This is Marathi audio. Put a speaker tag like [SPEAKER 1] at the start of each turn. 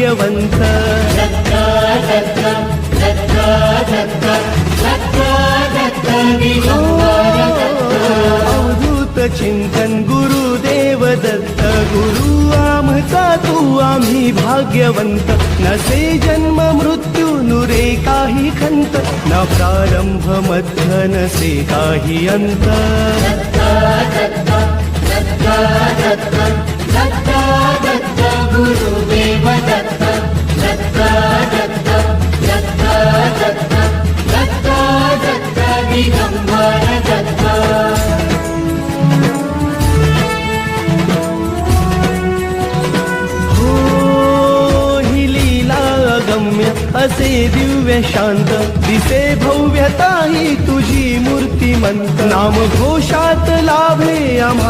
[SPEAKER 1] भाग्यवंत अवधूत चिंतन गुरुदेव दत्त गुरु आमचा तू आम्ही भाग्यवंत नसे जन्म मृत्यू नुरे काही खंत न प्रारंभ मध्य नसे काही अंत
[SPEAKER 2] गुरुदेव दत्त दिगंबर दत्त
[SPEAKER 1] असे दिव्य शांत दिसे भव्यता ही तुझी मूर्तिमंत नाम घोषात लाभे आम्हा